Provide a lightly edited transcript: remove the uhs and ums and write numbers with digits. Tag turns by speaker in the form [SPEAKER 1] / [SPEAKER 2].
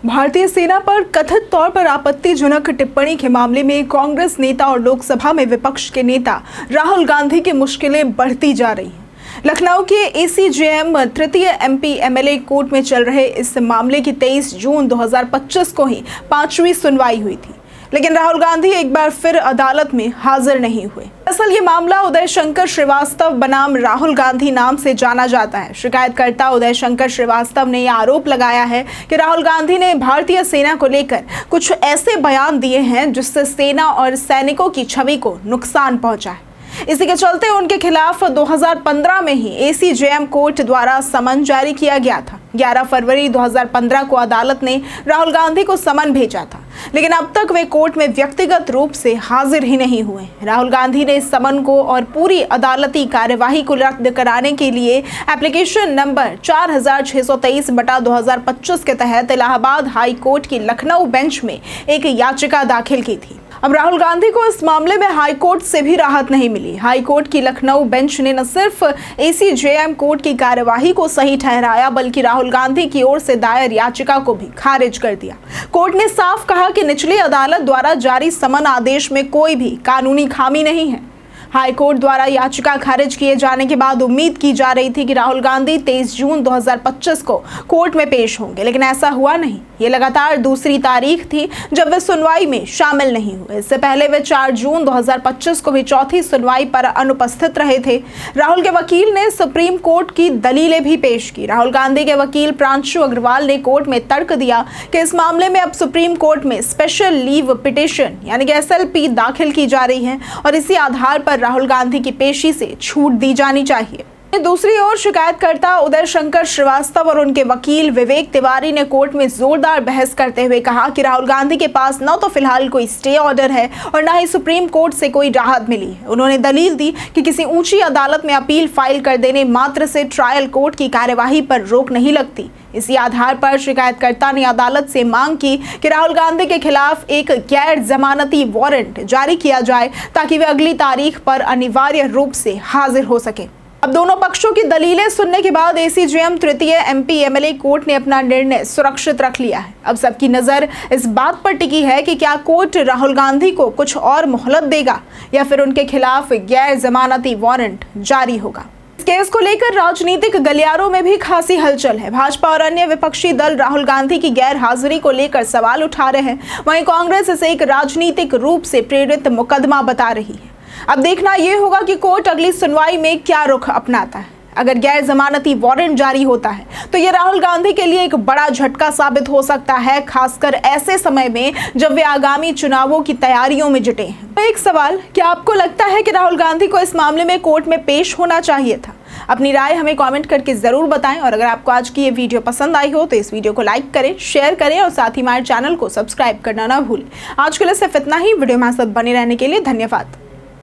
[SPEAKER 1] भारतीय सेना पर कथित तौर पर आपत्तिजनक टिप्पणी के मामले में कांग्रेस नेता और लोकसभा में विपक्ष के नेता राहुल गांधी की मुश्किलें बढ़ती जा रही हैं। लखनऊ के एसीजेएम तृतीय एमपी एमएलए कोर्ट में चल रहे इस मामले की 23 जून 2025 को ही 5वीं सुनवाई हुई थी, लेकिन राहुल गांधी एक बार फिर अदालत में हाजिर नहीं हुए। दरअसल ये मामला उदय शंकर श्रीवास्तव बनाम राहुल गांधी नाम से जाना जाता है। शिकायतकर्ता उदय शंकर श्रीवास्तव ने यह आरोप लगाया है कि राहुल गांधी ने भारतीय सेना को लेकर कुछ ऐसे बयान दिए हैं जिससे सेना और सैनिकों की छवि को नुकसान पहुंचा है। इसी के चलते उनके खिलाफ 2015 में ही एसीजेएम कोर्ट द्वारा समन जारी किया गया था। 11 फरवरी 2015 को अदालत ने राहुल गांधी को समन भेजा था, लेकिन अब तक वे कोर्ट में व्यक्तिगत रूप से हाजिर ही नहीं हुए। राहुल गांधी ने इस समन को और पूरी अदालती कार्यवाही को रद्द कराने के लिए एप्लीकेशन नंबर 4623/2025 के तहत इलाहाबाद हाई कोर्ट की लखनऊ बेंच में एक याचिका दाखिल की थी। अब राहुल गांधी को इस मामले में हाई कोर्ट से भी राहत नहीं मिली। हाई कोर्ट की लखनऊ बेंच ने न सिर्फ एसीजेएम कोर्ट की कार्यवाही को सही ठहराया, बल्कि राहुल गांधी की ओर से दायर याचिका को भी खारिज कर दिया। कोर्ट ने साफ कहा कि निचली अदालत द्वारा जारी समन आदेश में कोई भी कानूनी खामी नहीं है। हाई कोर्ट द्वारा याचिका खारिज किए जाने के बाद उम्मीद की जा रही थी कि राहुल गांधी 23 जून 2025 को कोर्ट में पेश होंगे, लेकिन ऐसा हुआ नहीं। ये लगातार दूसरी तारीख थी जब वे सुनवाई में शामिल नहीं हुए। इससे पहले वे 4 जून 2025 को भी चौथी सुनवाई पर अनुपस्थित रहे थे। राहुल के वकील ने सुप्रीम कोर्ट की दलीलें भी पेश की। राहुल गांधी के वकील प्रांशु अग्रवाल ने कोर्ट में तर्क दिया कि इस मामले में अब सुप्रीम कोर्ट में स्पेशल लीव पिटिशन यानी कि SLP दाखिल की जा रही है और इसी आधार पर राहुल गांधी की पेशी से छूट दी जानी चाहिए। दूसरी ओर शिकायतकर्ता उदय शंकर श्रीवास्तव और उनके वकील विवेक तिवारी ने कोर्ट में जोरदार बहस करते हुए कहा कि राहुल गांधी के पास न तो फिलहाल कोई स्टे ऑर्डर है और न ही सुप्रीम कोर्ट से कोई राहत मिली है। उन्होंने दलील दी कि किसी ऊंची अदालत में अपील फाइल कर देने मात्र से ट्रायल कोर्ट की कार्यवाही पर रोक नहीं लगती। इसी आधार पर शिकायतकर्ता ने अदालत से मांग की कि राहुल गांधी के खिलाफ एक गैर जमानती वारंट जारी किया जाए ताकि वे अगली तारीख पर अनिवार्य रूप से हाजिर हो सके। अब दोनों पक्षों की दलीलें सुनने के बाद एसीजेएम तृतीय एमपी एमएलए कोर्ट ने अपना निर्णय सुरक्षित रख लिया है। अब सबकी नजर इस बात पर टिकी है कि क्या कोर्ट राहुल गांधी को कुछ और मोहलत देगा या फिर उनके खिलाफ गैर जमानती वारंट जारी होगा। इस केस को लेकर राजनीतिक गलियारों में भी खासी हलचल है। भाजपा और अन्य विपक्षी दल राहुल गांधी की गैर हाजिरी को लेकर सवाल उठा रहे हैं। वहीं कांग्रेस इसे एक राजनीतिक रूप से प्रेरित मुकदमा बता रही है। अब देखना यह होगा कि कोर्ट अगली सुनवाई में क्या रुख अपनाता है। अगर गैर जमानती वारंट जारी होता है तो यह राहुल गांधी के लिए एक बड़ा झटका साबित हो सकता है, खासकर ऐसे समय में जब वे आगामी चुनावों की तैयारियों में जुटे हैं। तो एक सवाल, क्या आपको लगता है कि राहुल गांधी को इस मामले में कोर्ट में पेश होना चाहिए था? अपनी राय हमें कमेंट करके जरूर बताएं और अगर आपको आज की ये वीडियो पसंद आई हो तो इस वीडियो को लाइक करें, शेयर करें और साथ ही हमारे चैनल को सब्सक्राइब करना ना भूलें। आज के लिए सिर्फ इतना ही। वीडियो में साथ बने रहने के लिए धन्यवाद।